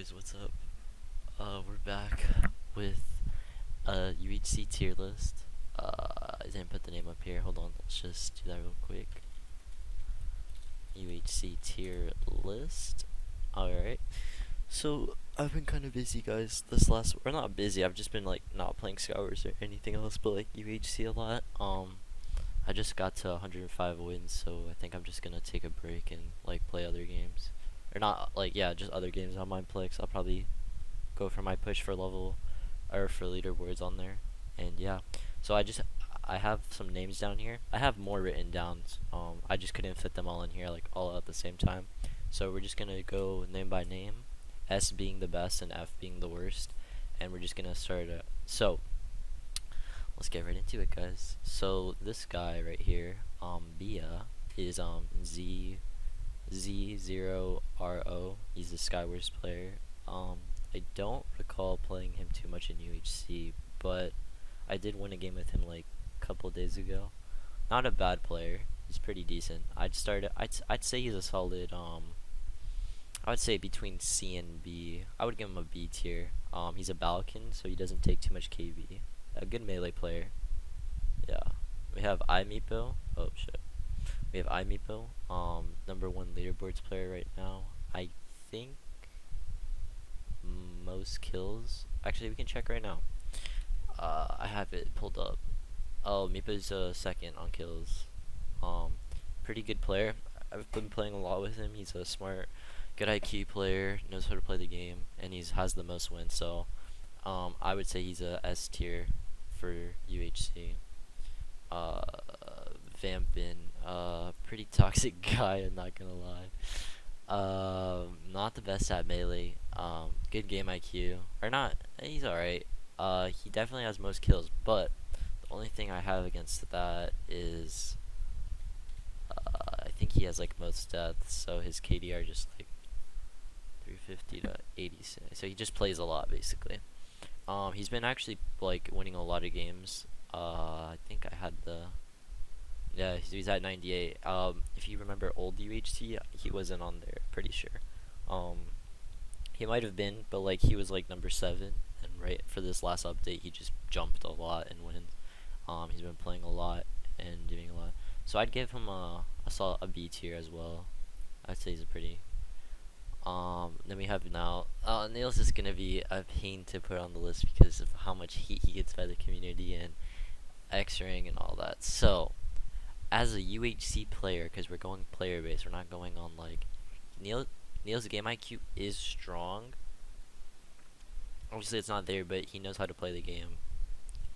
guys, what's up? We're back with UHC tier list. I didn't put the name up here. Hold on, let's just do that real quick. UHC tier list. Alright. So I've been kind of busy, guys. Or not busy. I've just been like not playing Skywars or anything else, but like UHC a lot. I just got to 105 wins, so I think I'm just gonna take a break and like play other games, or not like yeah, just other games I might play. Cause I'll probably go for my push for level or for leaderboards on there. And yeah, so I have some names down here. I have more written down. I just couldn't fit them all in here like all at the same time. So we're just gonna go name by name, S being the best and F being the worst, and we're just gonna start. So let's get right into it, guys. So this guy right here, Bia, is Z0RO. He's a Skywars player. I don't recall playing him too much in UHC, but I did win a game with him like a couple days ago. Not a bad player. He's pretty decent. I'd say he's a solid. I would say between C and B. I would give him a B tier. He's a Balkan, so he doesn't take too much KB. A good melee player. Yeah. We have iMeepo. Oh shit. We have iMeepo. Number one leaderboards player right now. I think most kills. Actually, we can check right now. I have it pulled up. Oh, Meepo's second on kills. Um, Pretty good player. I've been playing a lot with him. He's a smart, good IQ player. Knows how to play the game, and has the most wins. So, I would say he's a S tier for UHC. Uh, Vampin, pretty toxic guy. I'm not gonna lie. Not the best at melee. Good game IQ, or not? He's alright. He definitely has most kills, but the only thing I have against that is, I think he has like most deaths, so his KDR just like 350 to 80. So he just plays a lot basically. He's been actually like winning a lot of games. I think I had the yeah, he's at 98. If you remember old UHC, he wasn't on there. Pretty sure. Um, he might have been, but like he was like number 7, and right for this last update, he just jumped a lot and wins. He's been playing a lot and doing a lot. So I'd give him a B tier as well. I'd say he's a pretty. Then we have now. Nails is gonna be a pain to put on the list because of how much heat he gets by the community and X-ring and all that. So as a UHC player, because we're going player based, we're not going on like Neil's game IQ is strong. Obviously, it's not there, but he knows how to play the game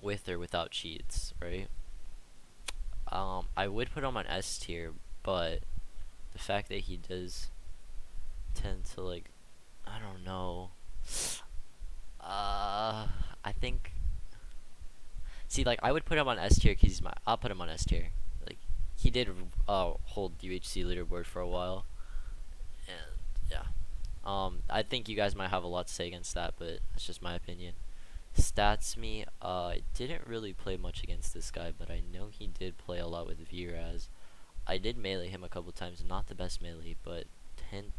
with or without cheats, right? I would put him on S tier, but the fact that he does tend to like, I don't know. I think. See, like I would put him on S tier because he's my. I'll put him on S tier. Like he did hold UHC leaderboard for a while, and yeah. I think you guys might have a lot to say against that, but that's just my opinion. Stats me, I didn't really play much against this guy, but I know he did play a lot with Viraz. I did melee him a couple times, not the best melee, but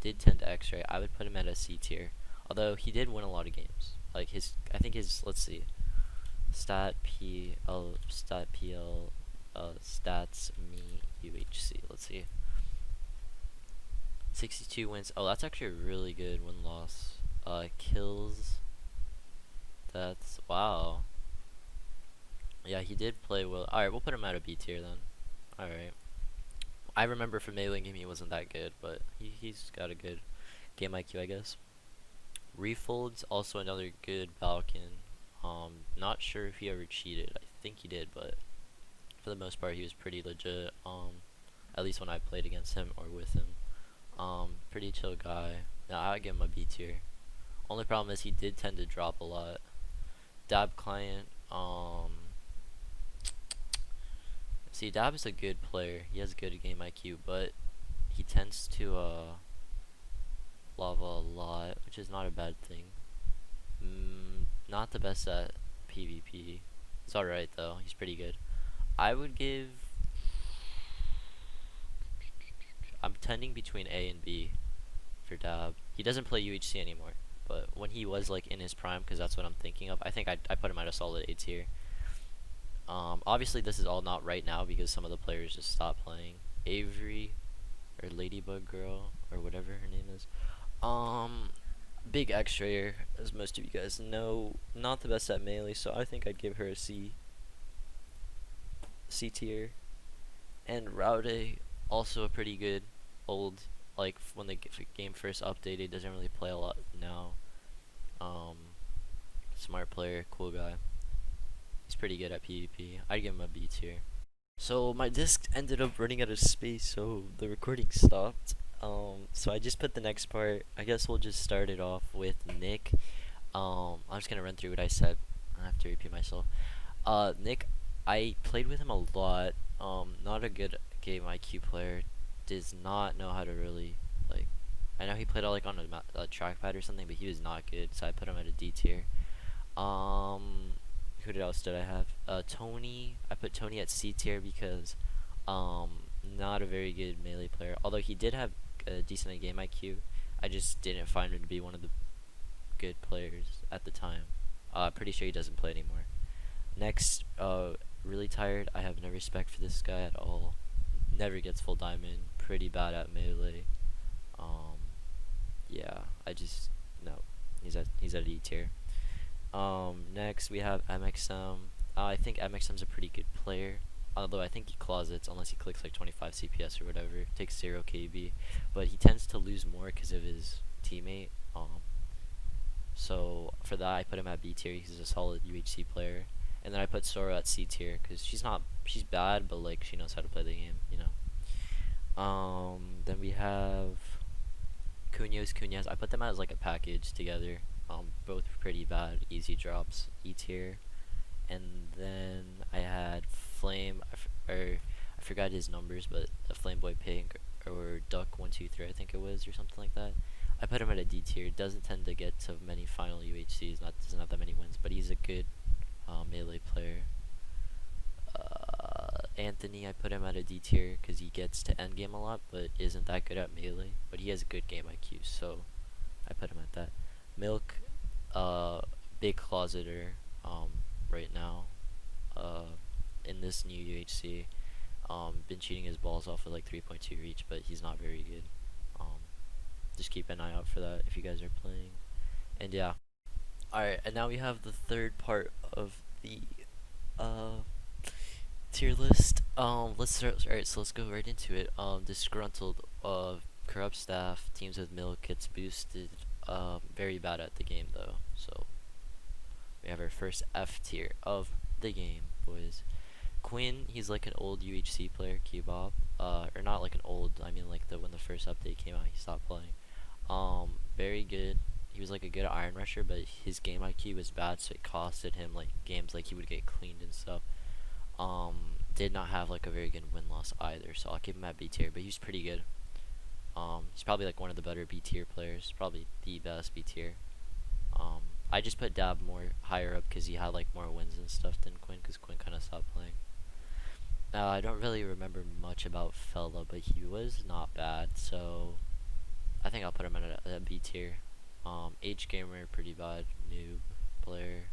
did tend to X-ray. I would put him at a C tier, although he did win a lot of games. Like I think his, let's see, stat PL, stats me UHC. Let's see. 62 wins. Oh, that's actually a really good win-loss. Kills. That's wow. Yeah, he did play well. Alright, we'll put him at a B tier then. Alright. I remember from melee game he wasn't that good, but he's got a good game IQ, I guess. Refolds, also another good Balkan. Not sure if he ever cheated. I think he did, but for the most part he was pretty legit. At least when I played against him or with him. Pretty chill guy. No, I would give him a B tier. Only problem is he did tend to drop a lot. Dab client, see, Dab is a good player. He has good game IQ, but he tends to lava a lot, which is not a bad thing. Not the best at PvP. He's alright though. He's pretty good. I would give. I'm tending between A and B for Dab. He doesn't play UHC anymore. But when he was like in his prime, because that's what I'm thinking of, I think I put him at a solid A tier. Obviously this is all not right now because some of the players just stopped playing. Avery or Ladybug Girl or whatever her name is. Um, Big X-rayer, as most of you guys know, not the best at melee, so I think I'd give her a C tier. And Rowdy, also a pretty good old, like when the game first updated, doesn't really play a lot now. Um, Smart player, cool guy. He's pretty good at PvP. I'd give him a B tier. So my disk ended up running out of space, so the recording stopped. So I just put the next part. I guess we'll just start it off with Nick. I'm just gonna run through what I said. I have to repeat myself. Nick, I played with him a lot. Not a good game IQ player. Does not know how to really like. I know he played all like on a trackpad or something, but he was not good. So I put him at a D tier. Um, who else did I have? Tony. I put Tony at C tier because, not a very good melee player. Although he did have a decent game IQ, I just didn't find him to be one of the good players at the time. Pretty sure he doesn't play anymore. Next, really tired. I have no respect for this guy at all. Never gets full diamond. Pretty bad at melee. Um, yeah, I just no. He's at E tier. Next we have MXM. I think MXM's a pretty good player. Although I think he closets unless he clicks like 25 CPS or whatever. Takes 0 KB, but he tends to lose more because of his teammate. So for that I put him at B tier. He's a solid UHC player. And then I put Sora at C tier because she's bad, but like she knows how to play the game, you know. Then we have Cunhas. I put them as like a package together. Both pretty bad, easy drops, E tier. And then I had Flame, I forgot his numbers, but a Flame Boy Pink or Duck 123, I think it was, or something like that. I put him at a D tier. Doesn't tend to get to many final UHCs. Doesn't have that many wins, but he's a good melee player. Anthony, I put him at a D tier because he gets to endgame a lot, but isn't that good at melee. But he has a good game IQ, so I put him at that. Milk, big closeter, right now, uh, in this new UHC. Been cheating his balls off with like 3.2 reach, but he's not very good. Um, just keep an eye out for that if you guys are playing. And yeah, alright, and now we have the third part of the uh tier list. Let's start. Alright, so let's go right into it. Disgruntled corrupt staff, teams with milk gets boosted. Very bad at the game though. So we have our first F tier of the game, boys. Quinn, he's like an old UHC player, Kebab. Or not like an old. I mean like when the first update came out, he stopped playing. Very good. He was like a good Iron Rusher, but his game IQ was bad, so it costed him like games like he would get cleaned and stuff. Did not have like a very good win loss either, so I'll keep him at B tier, but he's pretty good. He's probably like one of the better B tier players, probably the best B tier. I just put Dab more higher up because he had like more wins and stuff than Quinn, because Quinn kind of stopped playing. I don't really remember much about Fella, but he was not bad, so I think I'll put him at a B tier. H gamer, pretty bad noob player.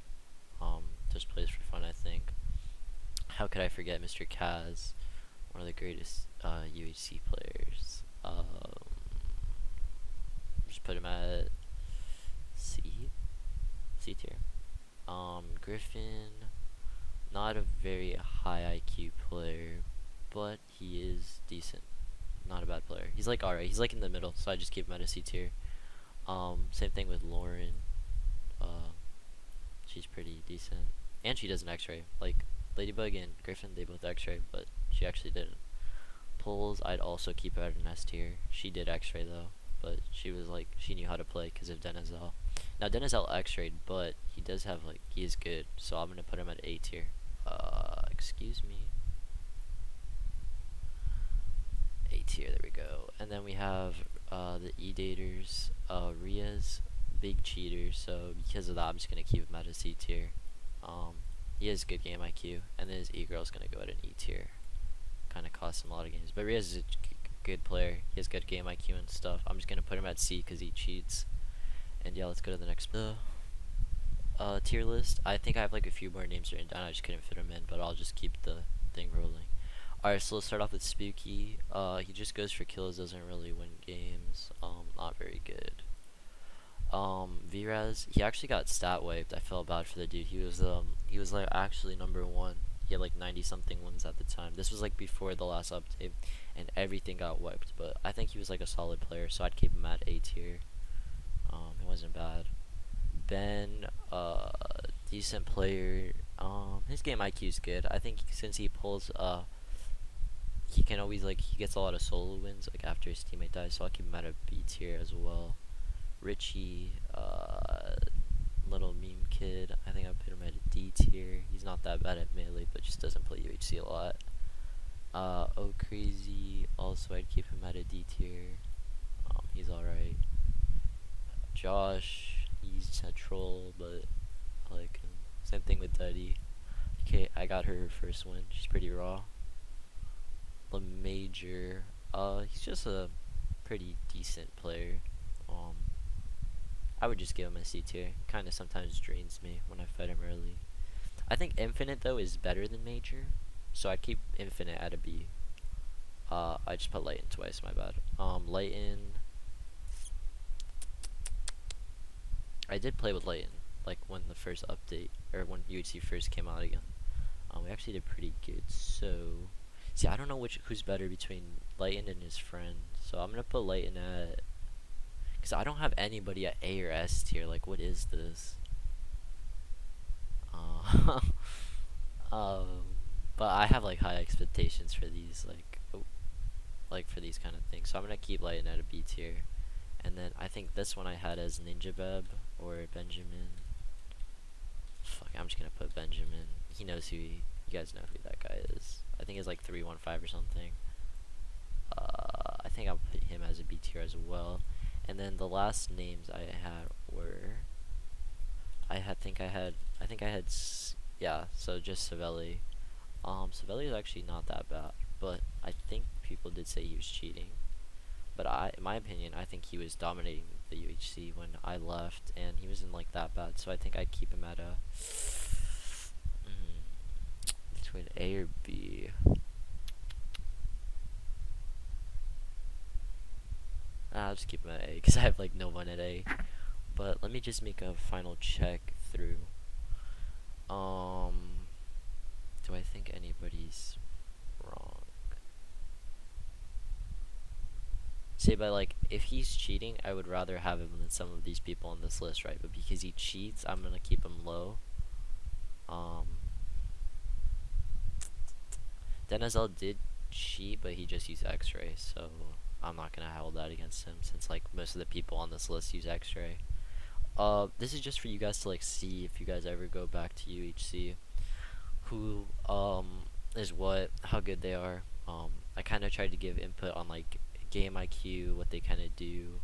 Just plays for fun, I think. How could I forget Mr. Kaz, one of the greatest UHC players. Just put him at C tier. Griffin, not a very high IQ player, but he is decent. Not a bad player. He's like alright. He's like in the middle, so I just keep him at a C tier. Same thing with Lauren. She's pretty decent, and she does an X-ray. Like Ladybug and Griffin, they both X-ray, but she actually didn't. Pulls, I'd also keep her at an S tier. She did X-ray though, but she was like she knew how to play because of Denzel. Now Denzel X-rayed, but he does have like he is good, so I'm gonna put him at A tier. Excuse me. A tier, there we go. And then we have the E-daters, Ria's big cheater, so because of that I'm just gonna keep him at a C tier. He has good game IQ, and then his E-girl's gonna go at an E tier. Kind of costs him a lot of games, but Ria's is a good player. He has good game IQ and stuff. I'm just gonna put him at C because he cheats. And yeah, let's go to the next tier list. I think I have like a few more names written down. I just couldn't fit them in, but I'll just keep the thing rolling. Alright, so let's start off with Spooky. He just goes for kills, doesn't really win games. Not very good. Viraz, he actually got stat wiped. I felt bad for the dude. He was like actually number one. He had like 90 something wins at the time. This was like before the last update, and everything got wiped. But I think he was like a solid player, so I'd keep him at A tier. He wasn't bad. Ben, decent player. His game IQ is good. I think since he pulls, he can always like he gets a lot of solo wins like after his teammate dies, so I'll keep him at a B tier as well. Richie, little meme kid. I think I put him at a D tier. He's not that bad at melee, but just doesn't play UHC a lot. Oh crazy. Also, I'd keep him at a D tier. He's alright. Josh, he's a troll, but I like him. Same thing with Duddy. Okay, I got her first win. She's pretty raw. The Major, he's just a pretty decent player. Um, I would just give him a C tier. Kind of sometimes drains me when I fight him early. I think Infinite though is better than Major, so I'd keep Infinite at a B. I just put Layton twice. My bad. Layton. I did play with Layton, like when the first update or when UHC first came out again. We actually did pretty good. So, see, I don't know who's better between Layton and his friend. So I'm gonna put Layton at, cause I don't have anybody at A or S tier. Like, what is this? Uh, but I have like high expectations for these, like for these kind of things. So I'm gonna keep Layton at a B tier. And then I think this one I had as Ninja Beb or Benjamin. Fuck, I'm just gonna put Benjamin. He knows you guys know who that guy is. I think it's like 315 or something. I think I'll put him as a B tier as well. And then the last names I had were, yeah, so just Savelli. Savelli is actually not that bad, but I think people did say he was cheating. But in my opinion, I think he was dominating the UHC when I left, and he wasn't like that bad. So I think I'd keep him at a between A or B. I'll just keep him at A because I have like no one at A. But let me just make a final check through. Do I think anybody's wrong? Say by like, if he's cheating, I would rather have him than some of these people on this list, right? But because he cheats, I'm gonna keep him low. Denzel did cheat, but he just used X-ray, so I'm not gonna hold that against him since like most of the people on this list use X-ray. This is just for you guys to like see if you guys ever go back to UHC, who is what, how good they are. I kind of tried to give input on like game IQ, what they kind of do.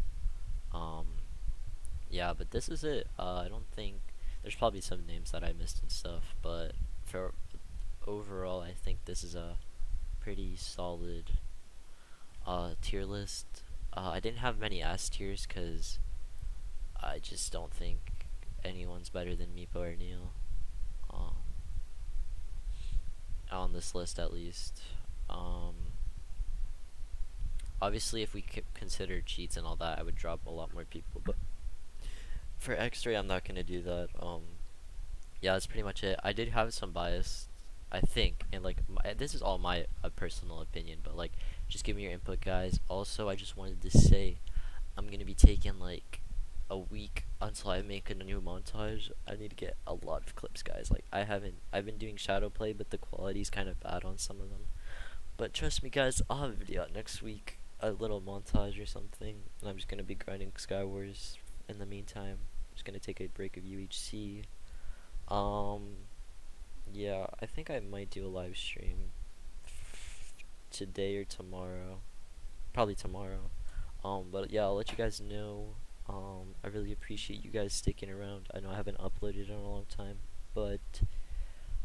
Yeah, but this is it. I don't think there's probably some names that I missed and stuff, but for overall, I think this is a pretty solid tier list. I didn't have many S tiers because I just don't think anyone's better than Meepo or Neil. Um, on this list at least. Obviously, if we consider cheats and all that, I would drop a lot more people. But for X-ray, I'm not gonna do that. Yeah, that's pretty much it. I did have some bias, I think, and like this is all my personal opinion, but like just give me your input, guys. Also, I just wanted to say I'm gonna be taking like a week until I make a new montage. I need to get a lot of clips, guys. Like I've been doing shadow play, but the quality's kind of bad on some of them. But trust me, guys, I'll have a video out next week, a little montage or something, and I'm just gonna be grinding Skywars in the meantime. I'm just gonna take a break of UHC. Yeah, I think I might do a live stream today or tomorrow. Probably tomorrow. But yeah, I'll let you guys know. I really appreciate you guys sticking around. I know I haven't uploaded in a long time, but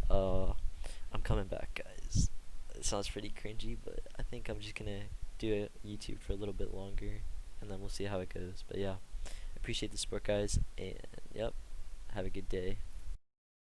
I'm coming back, guys. It sounds pretty cringy, but I think I'm just gonna do a YouTube for a little bit longer, and then we'll see how it goes. But yeah, Appreciate the support, guys, and yep, have a good day.